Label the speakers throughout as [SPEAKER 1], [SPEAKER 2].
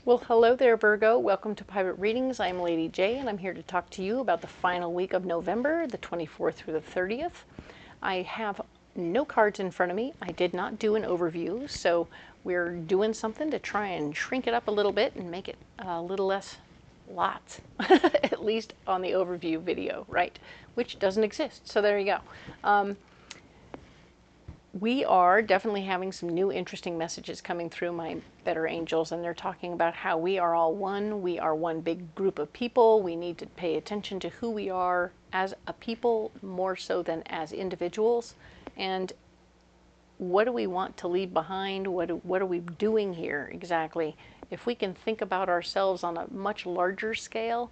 [SPEAKER 1] Well, hello there, Virgo. Welcome to Private Readings. I'm Lady J, and I'm here to talk to you about the final week of November, the 24th through the 30th. I have no cards in front of me. I did not do an overview, so we're doing something to try and shrink it up a little bit and make it a little less lots, at least on the overview video, right? Which doesn't exist, so there you go. We are definitely having some new interesting messages coming through my better angels, and they're talking about how we are all one. We are one big group of people. We need to pay attention to who we are as a people more so than as individuals. And what do we want to leave behind? What are we doing here exactly? If we can think about ourselves on a much larger scale,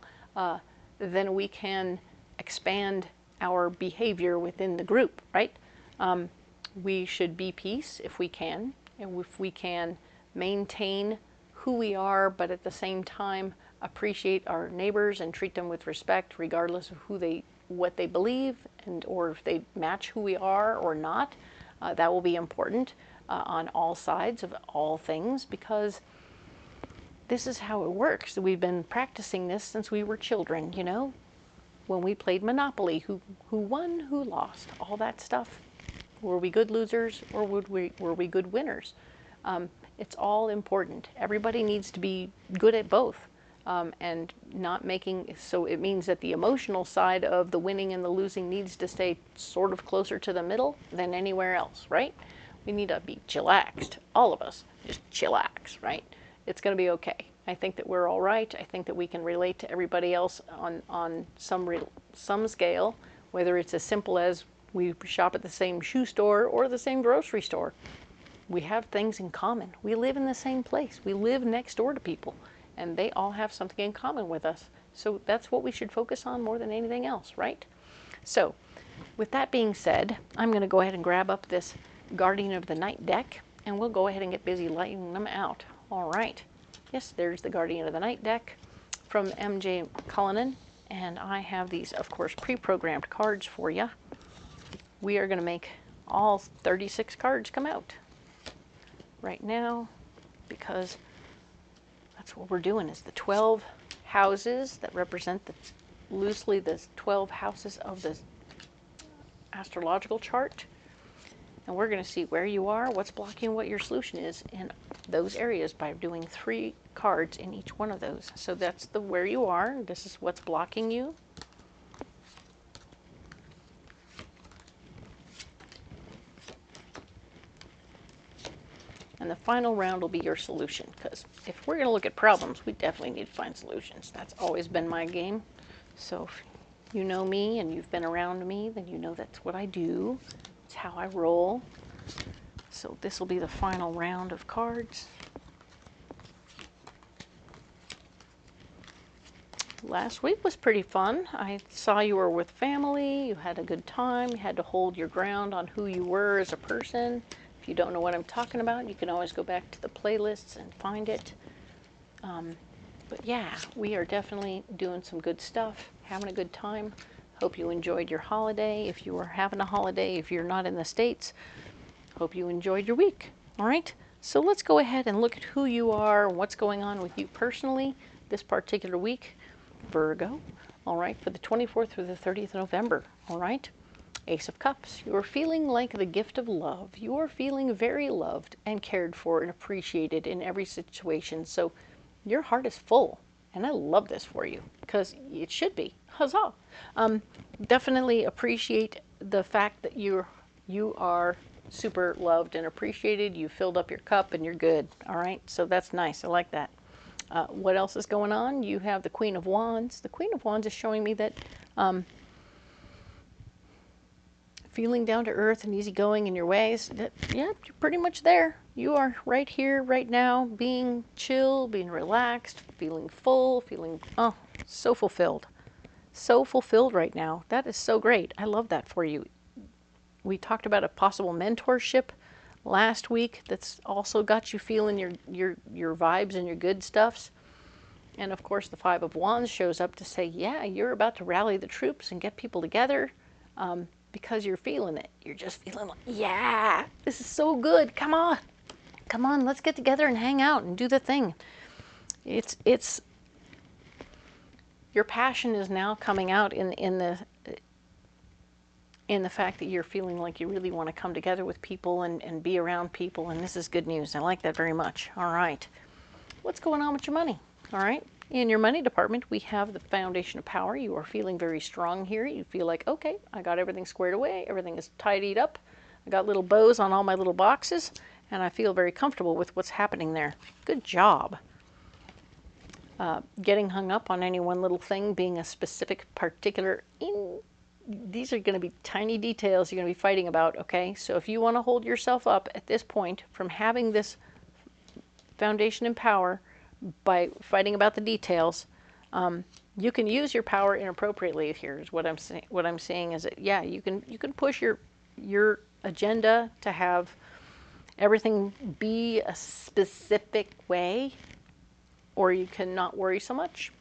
[SPEAKER 1] then we can expand our behavior within the group, right? We should be peace if we can, and if we can maintain who we are, but at the same time appreciate our neighbors and treat them with respect, regardless of what they believe, and or if they match who we are or not. That will be important on all sides of all things, because this is how it works. We've been practicing this since we were children, you know, when we played Monopoly, who won, who lost, all that stuff. Were we good losers, or were we good winners? It's all important. Everybody needs to be good at both, and not making, so it means that the emotional side of the winning and the losing needs to stay sort of closer to the middle than anywhere else, right? We need to be chillaxed, all of us, just chillax, right? It's going to be okay. I think that we're all right. I think that we can relate to everybody else on some scale, whether it's as simple as we shop at the same shoe store or the same grocery store. We have things in common. We live in the same place. We live next door to people, and they all have something in common with us. So that's what we should focus on more than anything else, right? So with that being said, I'm going to go ahead and grab up this Guardian of the Night deck, and we'll go ahead and get busy lighting them out. All right. Yes, there's the Guardian of the Night deck from MJ Cullinane, and I have these, of course, pre-programmed cards for you. We are going to make all 36 cards come out right now, because that's what we're doing, is the 12 houses that represent loosely the 12 houses of the astrological chart. And we're going to see where you are, what's blocking, what your solution is in those areas by doing 3 cards in each one of those. So that's the where you are. This is what's blocking you. And the final round will be your solution, because if we're going to look at problems, we definitely need to find solutions. That's always been my game. So if you know me and you've been around me, then you know that's what I do. It's how I roll. So this will be the final round of cards. Last week was pretty fun. I saw you were with family, you had a good time, you had to hold your ground on who you were as a person. If you don't know what I'm talking about, you can always go back to the playlists and find it. But yeah, we are definitely doing some good stuff, having a good time. Hope you enjoyed your holiday. If you were having a holiday, if you're not in the States, hope you enjoyed your week. All right, so let's go ahead and look at who you are, what's going on with you personally this particular week, Virgo. All right, for the 24th through the 30th of November. All right. Ace of Cups, you're feeling like the gift of love. You're feeling very loved and cared for and appreciated in every situation. So your heart is full, and I love this for you, because it should be. Huzzah! Definitely appreciate the fact that you are super loved and appreciated. You filled up your cup and you're good. All right, so that's nice. I like that. What else is going on? You have the Queen of Wands. The Queen of Wands is showing me that feeling down to earth and easygoing in your ways. Yeah, you're pretty much there. You are right here, right now, being chill, being relaxed, feeling full, feeling, oh, so fulfilled. So fulfilled right now. That is so great. I love that for you. We talked about a possible mentorship last week that's also got you feeling your vibes and your good stuffs. And of course, the Five of Wands shows up to say, yeah, you're about to rally the troops and get people together. Because you're feeling it. You're just feeling like, yeah, this is so good. Come on. Come on, let's get together and hang out and do the thing. it's your passion is now coming out in the fact that you're feeling like you really want to come together with people and be around people, and this is good news. I like that very much. All right. What's going on with your money? All right. In your money department, we have the foundation of power. You are feeling very strong here. You feel like, okay, I got everything squared away. Everything is tidied up. I got little bows on all my little boxes, and I feel very comfortable with what's happening there. Good job. Getting hung up on any one little thing, being a specific, particular, these are going to be tiny details you're going to be fighting about, okay? So if you want to hold yourself up at this point from having this foundation and power by fighting about the details, you can use your power inappropriately. Here's what I'm saying. What I'm saying is that, yeah, you can push your agenda to have everything be a specific way, or you can not worry so much.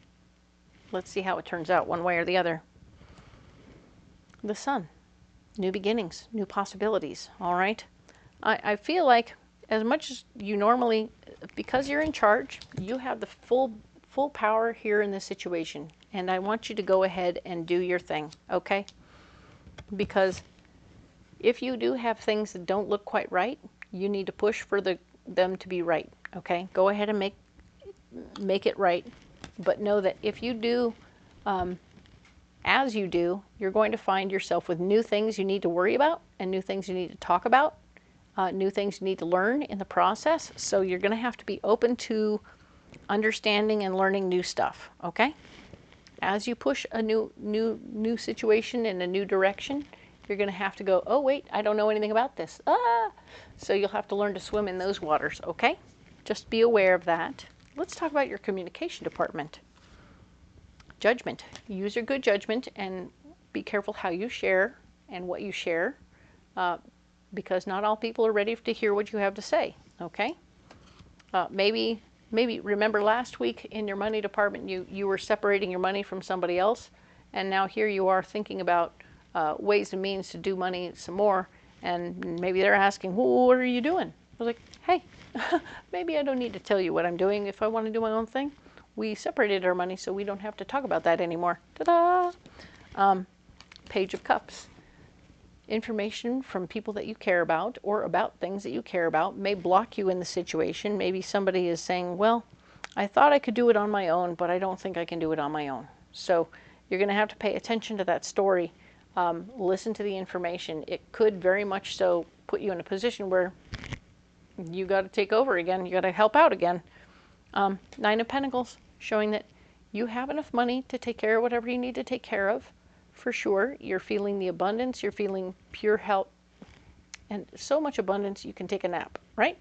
[SPEAKER 1] Let's see how it turns out one way or the other. The Sun, new beginnings, new possibilities, all right? I feel like as much as you normally, because you're in charge, you have the full power here in this situation, and I want you to go ahead and do your thing, okay? Because if you do have things that don't look quite right, you need to push for them to be right, okay? Go ahead and make it right, but know that if you do, as you do, you're going to find yourself with new things you need to worry about and new things you need to talk about, new things you need to learn in the process. So you're going to have to be open to understanding and learning new stuff, okay? As you push a new situation in a new direction, you're going to have to go, oh, wait, I don't know anything about this. Ah! So you'll have to learn to swim in those waters, okay? Just be aware of that. Let's talk about your communication department. Judgment. Use your good judgment and be careful how you share and what you share, because not all people are ready to hear what you have to say, okay? Maybe remember last week in your money department you were separating your money from somebody else, and now here you are thinking about ways and means to do money some more, and maybe they're asking, well, what are you doing? I was like, hey, maybe I don't need to tell you what I'm doing if I want to do my own thing. We separated our money so we don't have to talk about that anymore. Ta-da! Page of Cups. Information from people that you care about or about things that you care about may block you in the situation. Maybe somebody is saying, well, I thought I could do it on my own, but I don't think I can do it on my own. So you're going to have to pay attention to that story. Listen to the information. It could very much so put you in a position where you got to take over again. You got to help out again. Nine of Pentacles, showing that you have enough money to take care of whatever you need to take care of. For sure, you're feeling the abundance, you're feeling pure health, and so much abundance you can take a nap, right?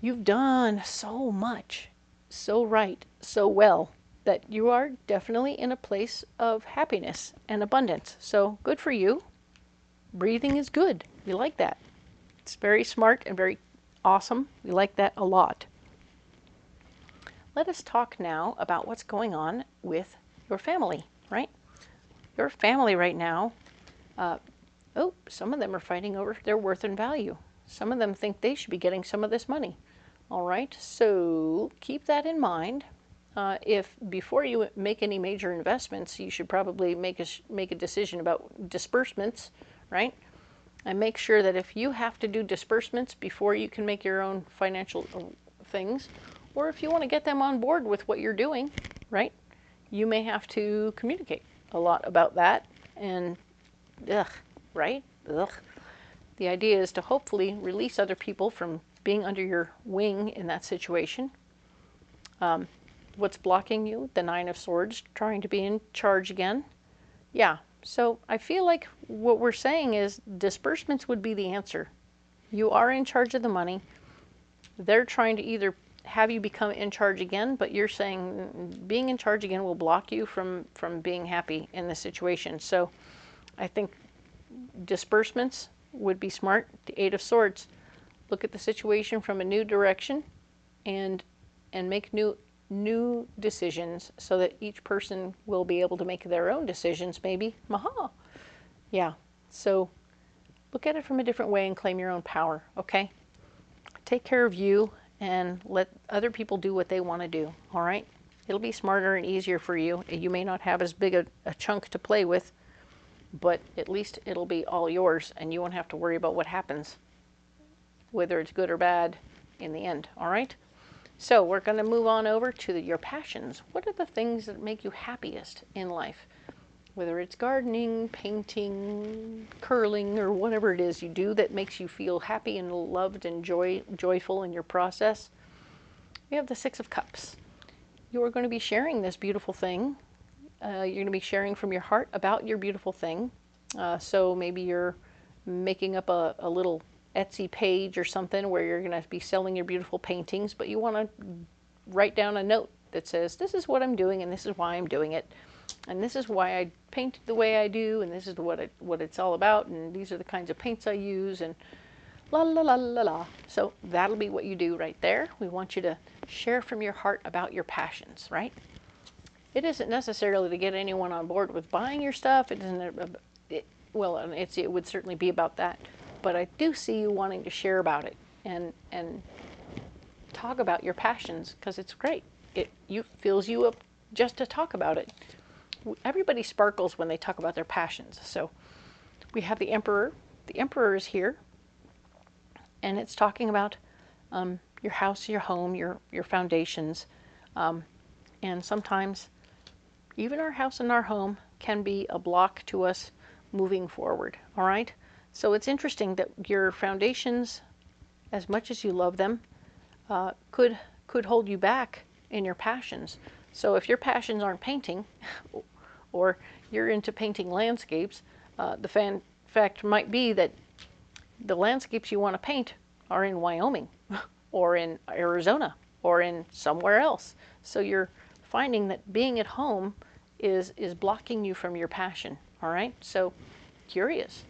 [SPEAKER 1] You've done so much, so right, so well, that you are definitely in a place of happiness and abundance. So good for you. Breathing is good. We like that. It's very smart and very awesome. We like that a lot. Let us talk now about what's going on with your family, right? Your family right now, some of them are fighting over their worth and value. Some of them think they should be getting some of this money. All right, so keep that in mind. If before you make any major investments, you should probably make a decision about disbursements, right? And make sure that if you have to do disbursements before you can make your own financial things, or if you want to get them on board with what you're doing, right? You may have to communicate a lot about that, and right? The idea is to hopefully release other people from being under your wing in that situation. What's blocking you? The Nine of Swords, trying to be in charge again. Yeah, so I feel like what we're saying is disbursements would be the answer. You are in charge of the money. They're trying to either have you become in charge again, but you're saying being in charge again will block you from being happy in this situation. So I think disbursements would be smart. The Eight of Swords. Look at the situation from a new direction and make new decisions so that each person will be able to make their own decisions, maybe. Maha! Yeah, so look at it from a different way and claim your own power, okay? Take care of you and let other people do what they want to do, all right? It'll be smarter and easier for you. You may not have as big a chunk to play with, but at least it'll be all yours, and you won't have to worry about what happens, whether it's good or bad in the end, all right? So we're going to move on over to your passions. What are the things that make you happiest in life? Whether it's gardening, painting, curling, or whatever it is you do that makes you feel happy and loved and joyful in your process. We have the Six of Cups. You are going to be sharing this beautiful thing. You're going to be sharing from your heart about your beautiful thing. So maybe you're making up a little Etsy page or something where you're going to be selling your beautiful paintings, but you want to write down a note that says, this is what I'm doing and this is why I'm doing it. And this is why I paint the way I do, and this is what it's all about, and these are the kinds of paints I use, and la la la la la. So that'll be what you do right there. We want you to share from your heart about your passions, right? It isn't necessarily to get anyone on board with buying your stuff. It isn't, well, it would certainly be about that. But I do see you wanting to share about it and talk about your passions, because it's great. It fills you up just to talk about it. Everybody sparkles when they talk about their passions. So we have the Emperor. The Emperor is here, and it's talking about your house, your home, your foundations. And sometimes even our house and our home can be a block to us moving forward, all right? So it's interesting that your foundations, as much as you love them, could hold you back in your passions. So if your passions aren't painting, or you're into painting landscapes, the fact might be that the landscapes you want to paint are in Wyoming, or in Arizona, or in somewhere else. So you're finding that being at home is blocking you from your passion, all right? So curious.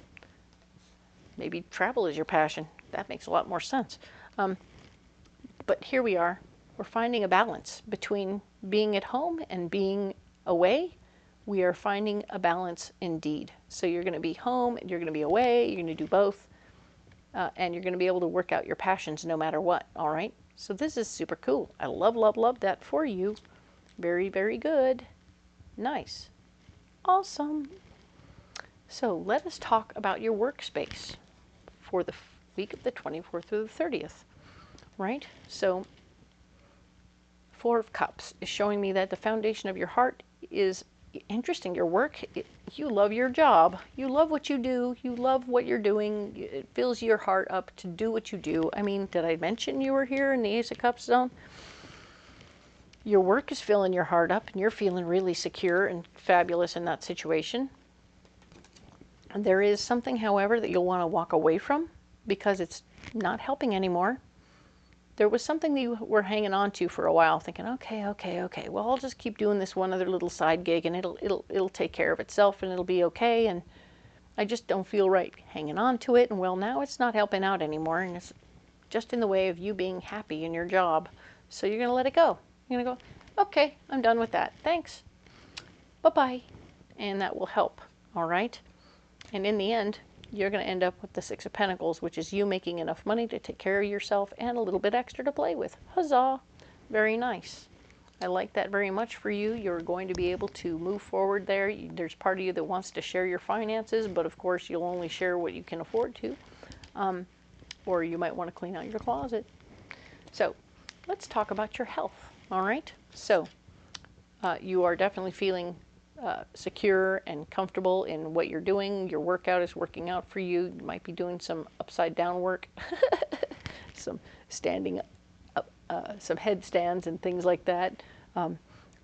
[SPEAKER 1] Maybe travel is your passion. That makes a lot more sense. But here we are. We're finding a balance between being at home and being away. We are finding a balance indeed. So you're going to be home, and you're going to be away, you're going to do both, and you're going to be able to work out your passions no matter what, all right? So this is super cool. I love, love, love that for you. Very, very good. Nice. Awesome. So let us talk about your workspace for the week of the 24th through the 30th, right? So Four of Cups is showing me that the foundation of your heart is interesting. Your work, you love your job. You love what you do. You love what you're doing. It fills your heart up to do what you do. I mean, did I mention you were here in the Ace of Cups zone? Your work is filling your heart up, and you're feeling really secure and fabulous in that situation. And there is something, however, that you'll want to walk away from because it's not helping anymore. There was something that you were hanging on to for a while, thinking, okay, well, I'll just keep doing this one other little side gig, and it'll take care of itself, and it'll be okay, and I just don't feel right hanging on to it, and well, now it's not helping out anymore, and it's just in the way of you being happy in your job, so you're going to let it go. You're going to go, okay, I'm done with that, thanks, bye-bye, and that will help, all right? And in the end, you're going to end up with the Six of Pentacles, which is you making enough money to take care of yourself and a little bit extra to play with. Huzzah! Very nice. I like that very much for you. You're going to be able to move forward there. There's part of you that wants to share your finances, but of course you'll only share what you can afford to. Or you might want to clean out your closet. So let's talk about your health, all right? So you are definitely feeling secure and comfortable in what you're doing. Your workout is working out for you. You might be doing some upside down work, some standing up, some headstands and things like that.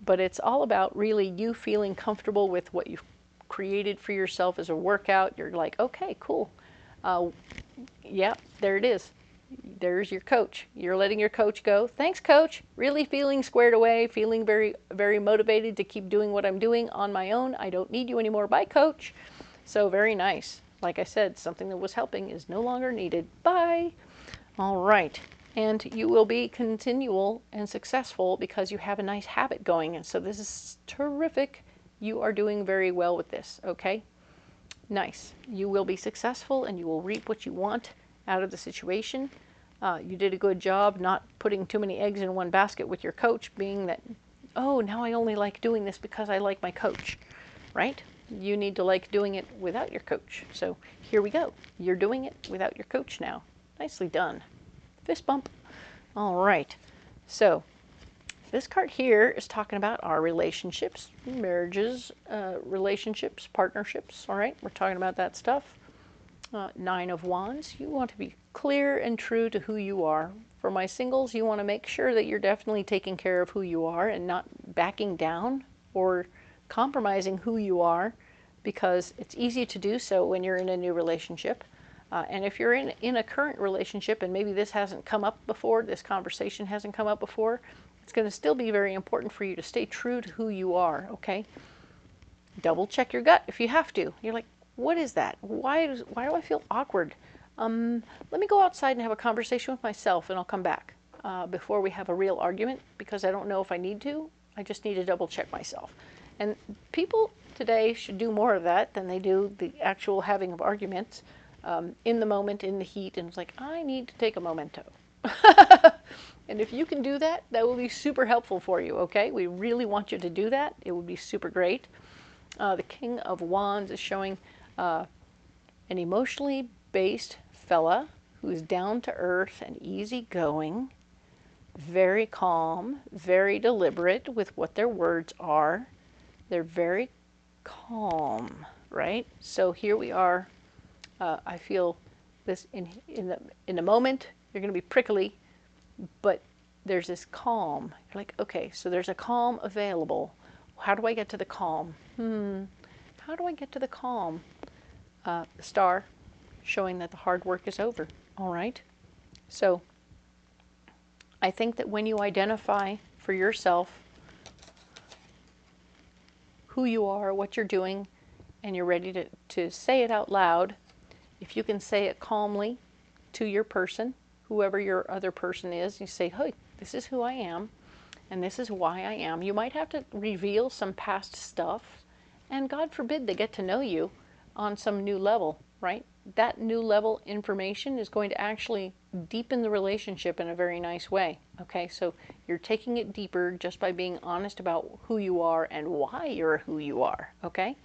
[SPEAKER 1] But it's all about really you feeling comfortable with what you've created for yourself as a workout. You're like, okay, cool. Yeah, there it is. There's your coach. You're letting your coach go. Thanks, coach. Really feeling squared away, feeling very, very motivated to keep doing what I'm doing on my own. I don't need you anymore. Bye, coach. So very nice. Like I said, something that was helping is no longer needed. Bye. All right. And you will be continual and successful because you have a nice habit going. And so this is terrific. You are doing very well with this. Okay. Nice. You will be successful and you will reap what you want out of the situation. You did a good job not putting too many eggs in one basket with your coach, being that, oh, now I only like doing this because I like my coach, right? You need to like doing it without your coach. So here we go. You're doing it without your coach now. Nicely done. Fist bump. All right. So this card here is talking about our relationships, marriages, relationships, partnerships. All right. We're talking about that stuff. Nine of Wands. You want to be clear and true to who you are. For my singles, you want to make sure that you're definitely taking care of who you are and not backing down or compromising who you are, because it's easy to do so when you're in a new relationship. And if you're in a current relationship and maybe this hasn't come up before, this conversation hasn't come up before, it's going to still be very important for you to stay true to who you are, okay? Double check your gut if you have to. You're like, what is that? Why do I feel awkward? Let me go outside and have a conversation with myself and I'll come back before we have a real argument, because I don't know if I need to. I just need to double check myself. And people today should do more of that than they do the actual having of arguments in the moment, in the heat, and it's like, I need to take a momento. And if you can do that, that will be super helpful for you, okay? We really want you to do that. It would be super great. The King of Wands is showing an emotionally based fella who is down to earth and easygoing, very calm, very deliberate with what their words are. They're very calm, right? So here we are. I feel this in the moment. You're going to be prickly, but there's this calm. You're like, okay, so there's a calm available. How do I get to the calm? How do I get to the calm? The star showing that the hard work is over. All right. So I think that when you identify for yourself who you are, what you're doing, and you're ready to say it out loud, if you can say it calmly to your person, whoever your other person is, you say, hey, this is who I am, and this is why I am. You might have to reveal some past stuff, and God forbid they get to know you on some new level, right? That new level information is going to actually deepen the relationship in a very nice way, okay? So you're taking it deeper just by being honest about who you are and why you're who you are, okay?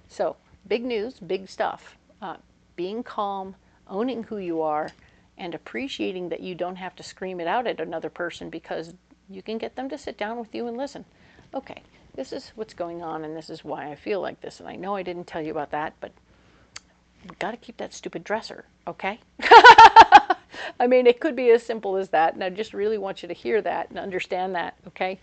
[SPEAKER 1] So big news, big stuff. Being calm, owning who you are, and appreciating that you don't have to scream it out at another person, because you can get them to sit down with you and listen. Okay, this is what's going on, and this is why I feel like this, and I know I didn't tell you about that, but we've got to keep that stupid dresser, okay? I mean, it could be as simple as that, and I just really want you to hear that and understand that, okay?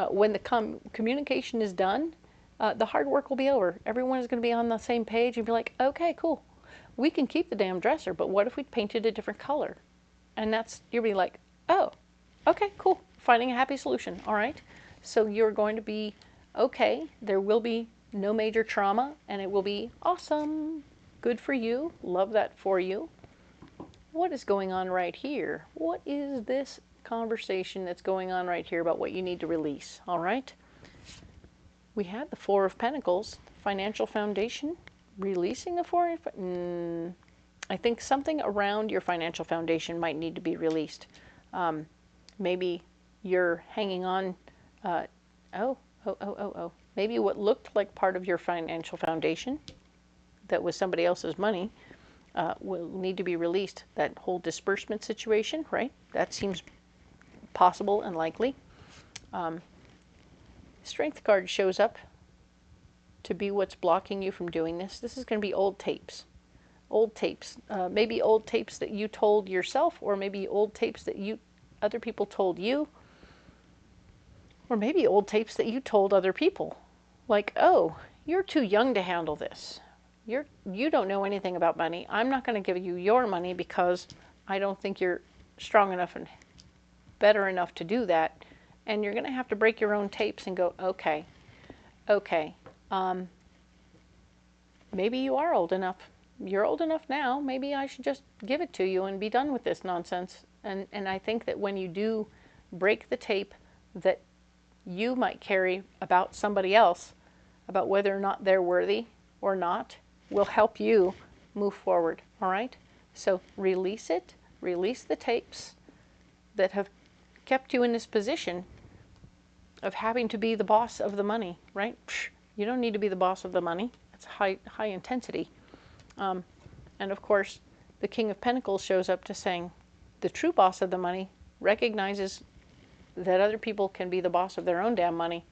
[SPEAKER 1] When the communication is done, the hard work will be over. Everyone is going to be on the same page and be like, okay, cool. We can keep the damn dresser, but what if we painted a different color? And you'll be like, oh, okay, cool. Finding a happy solution, all right? So you're going to be okay. There will be no major trauma, and it will be awesome. Good for you. Love that for you. What is going on right here? What is this conversation that's going on right here about what you need to release, all right? We had the Four of Pentacles, financial foundation. Releasing the Four of I think something around your financial foundation might need to be released. Maybe you're hanging on, maybe what looked like part of your financial foundation that was somebody else's money will need to be released. That whole disbursement situation, right? That seems possible and likely. Strength card shows up to be what's blocking you from doing this. This is going to be old tapes. Old tapes. Maybe old tapes that you told yourself, or maybe old tapes that other people told you, or maybe old tapes that you told other people. Like, oh, you're too young to handle this. You don't know anything about money. I'm not going to give you your money because I don't think you're strong enough and better enough to do that. And you're going to have to break your own tapes and go, okay, maybe you are old enough. You're old enough now. Maybe I should just give it to you and be done with this nonsense. And I think that when you do break the tape that you might carry about somebody else, about whether or not they're worthy or not, will help you move forward, all right? So release it Release the tapes that have kept you in this position of having to be the boss of the money, right? You don't need to be the boss of the money. It's high intensity. And of course, the King of Pentacles shows up to saying the true boss of the money recognizes that other people can be the boss of their own damn money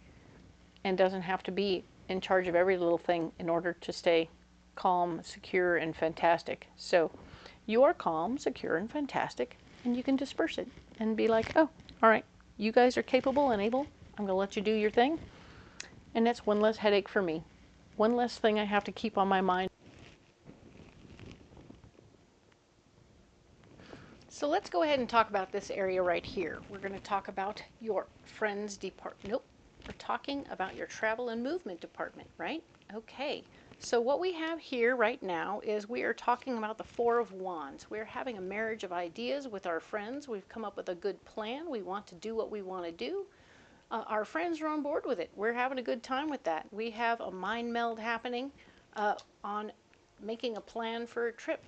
[SPEAKER 1] and doesn't have to be in charge of every little thing in order to stay calm, secure, and fantastic. So you are calm, secure, and fantastic, and you can disperse it and be like, oh, all right, you guys are capable and able. I'm going to let you do your thing. And that's one less headache for me. One less thing I have to keep on my mind. So let's go ahead and talk about this area right here. We're going to talk about your friends department. Nope. We're talking about your travel and movement department, right? Okay. So what we have here right now is we are talking about the Four of Wands. We're having a marriage of ideas with our friends. We've come up with a good plan. We want to do what we want to do. Our friends are on board with it. We're having a good time with that. We have a mind meld happening on making a plan for a trip.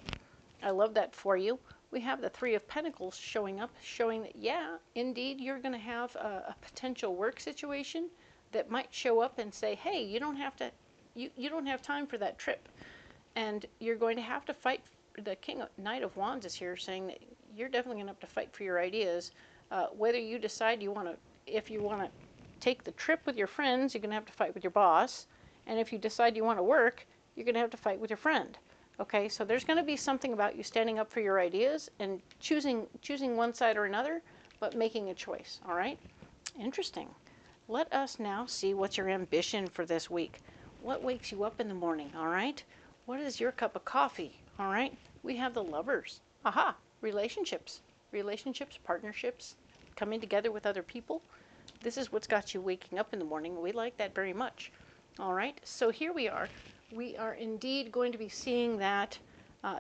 [SPEAKER 1] I love that for you. We have the Three of Pentacles showing up, showing that, yeah, indeed, you're going to have a potential work situation that might show up and say, hey, you don't have to, you don't have time for that trip. And you're going to have to fight. The Knight of Wands is here saying that you're definitely going to have to fight for your ideas. Whether you decide you want to, if you want to take the trip with your friends, you're going to have to fight with your boss. And if you decide you want to work, you're going to have to fight with your friend. Okay, so there's going to be something about you standing up for your ideas and choosing one side or another, but making a choice, all right? Interesting. Let us now see what's your ambition for this week. What wakes you up in the morning, all right? What is your cup of coffee, all right? We have the Lovers. Aha, relationships. Relationships, partnerships, coming together with other people. This is what's got you waking up in the morning. We like that very much. All right, so here we are. We are indeed going to be seeing that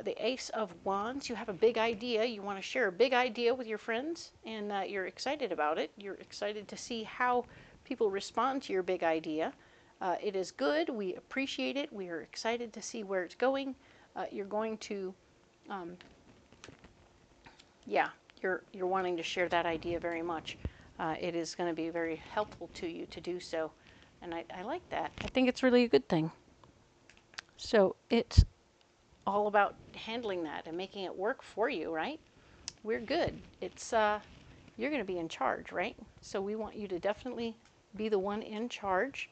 [SPEAKER 1] the Ace of Wands. You have a big idea. You want to share a big idea with your friends, and you're excited about it. You're excited to see how people respond to your big idea. It is good. We appreciate it. We are excited to see where it's going. You're going to, yeah, you're wanting to share that idea very much. It is going to be very helpful to you to do so, and I like that. I think it's really a good thing. So it's all about handling that and making it work for you, right? We're good. It's you're going to be in charge, right? So we want you to definitely be the one in charge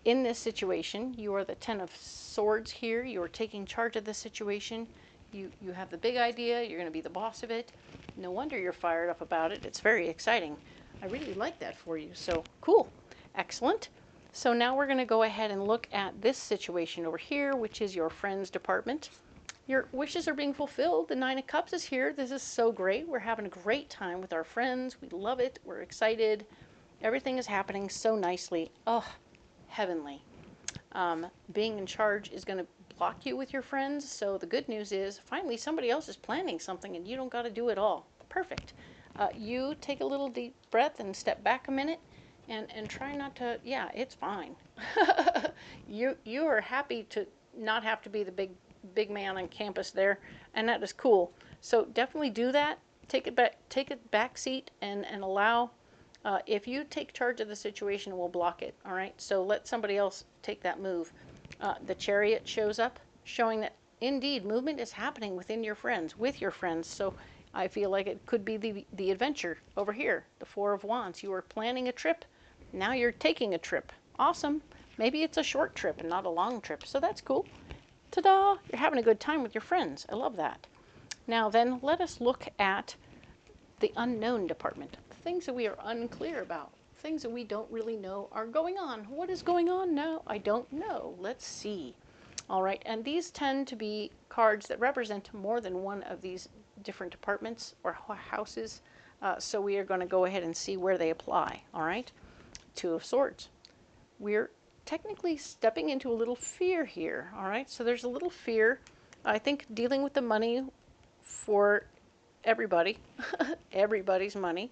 [SPEAKER 1] in this situation. You are the Ten of Swords here. You are taking charge of the situation. You have the big idea. You're going to be the boss of it. No wonder you're fired up about it. It's very exciting. I really like that for you. So cool. Excellent. So now we're going to go ahead and look at this situation over here, which is your friends department. Your wishes are being fulfilled. The Nine of Cups is here. This is so great. We're having a great time with our friends. We love it. We're excited. Everything is happening so nicely. Oh, heavenly. Being in charge is going to block you with your friends. So the good news is finally somebody else is planning something and you don't got to do it all. Perfect. You take a little deep breath and step back a minute. And try not to, yeah, it's fine. You are happy to not have to be the big man on campus there, and that is cool. So definitely do that. Take a back seat and allow, if you take charge of the situation, we'll block it, all right? So let somebody else take that move. The Chariot shows up, showing that indeed movement is happening within your friends, with your friends. So I feel like it could be the adventure over here, the Four of Wands. You are planning a trip. Now you're taking a trip. Awesome. Maybe it's a short trip and not a long trip. So that's cool. Ta-da! You're having a good time with your friends. I love that. Now then, let us look at the unknown department. The things that we are unclear about. Things that we don't really know are going on. What is going on now? I don't know. Let's see. All right. And these tend to be cards that represent more than one of these different departments or houses. So we are going to go ahead and see where they apply. All right. Two of Swords. We're technically stepping into a little fear here, all right? So there's a little fear, I think, dealing with the money for everybody, everybody's money,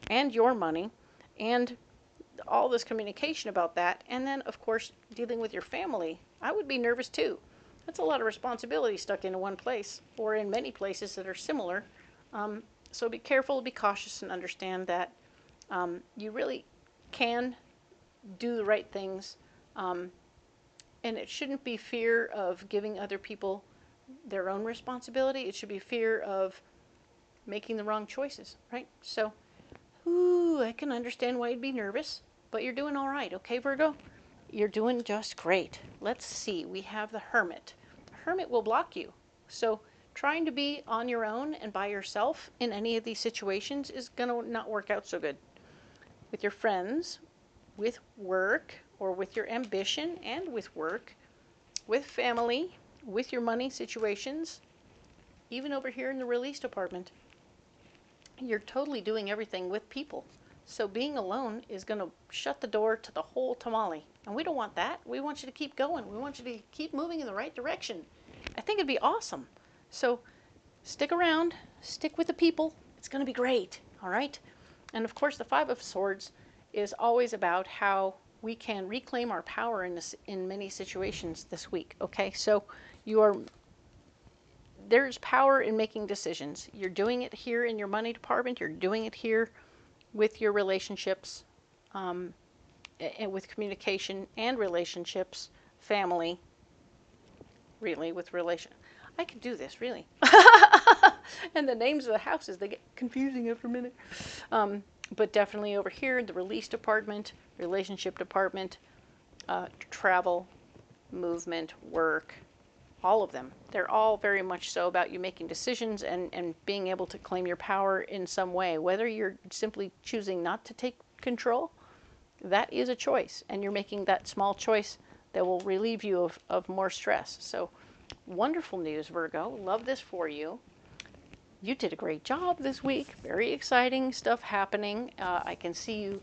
[SPEAKER 1] and your money, and all this communication about that, and then, of course, dealing with your family. I would be nervous, too. That's a lot of responsibility stuck into one place, or in many places that are similar. So be careful, be cautious, and understand that you really can do the right things. And it shouldn't be fear of giving other people their own responsibility. It should be fear of making the wrong choices, right? So, I can understand why you'd be nervous, but you're doing all right, okay, Virgo? You're doing just great. Let's see, we have the Hermit. The Hermit will block you. So trying to be on your own and by yourself in any of these situations is going to not work out so good. With your friends, with work, or with your ambition and with work, with family, with your money situations, even over here in the release department, you're totally doing everything with people. So being alone is going to shut the door to the whole tamale. And we don't want that. We want you to keep going. We want you to keep moving in the right direction. I think it'd be awesome. So stick around, stick with the people. It's going to be great, all right? And of course, the Five of Swords is always about how we can reclaim our power in many situations this week, okay? So there's power in making decisions. You're doing it here in your money department. You're doing it here with your relationships, and with communication and relationships, family, really, with relation. I could do this, really. And the names of the houses, they get confusing after a minute. But definitely over here in the release department, relationship department, travel, movement, work, all of them. They're all very much so about you making decisions and being able to claim your power in some way. Whether you're simply choosing not to take control, that is a choice. And you're making that small choice that will relieve you of more stress. So wonderful news, Virgo. Love this for you. You did a great job this week. Very exciting stuff happening. I can see you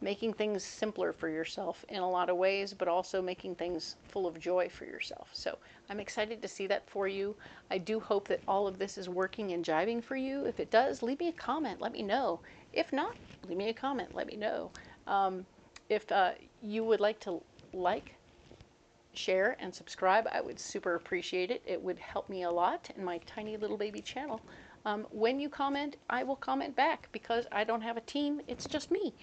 [SPEAKER 1] making things simpler for yourself in a lot of ways, but also making things full of joy for yourself. So I'm excited to see that for you. I do hope that all of this is working and jiving for you. If it does, leave me a comment. Let me know. If not, leave me a comment. Let me know. If you would like to share, and subscribe, I would super appreciate it. It would help me a lot in my tiny little baby channel. When you comment, I will comment back because I don't have a team. It's just me.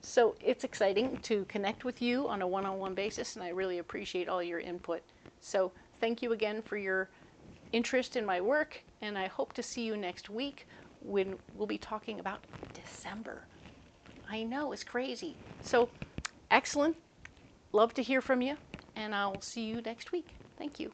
[SPEAKER 1] So it's exciting to connect with you on a one-on-one basis, and I really appreciate all your input. So thank you again for your interest in my work, and I hope to see you next week when we'll be talking about December. I know, it's crazy. So excellent. Love to hear from you, and I'll see you next week. Thank you.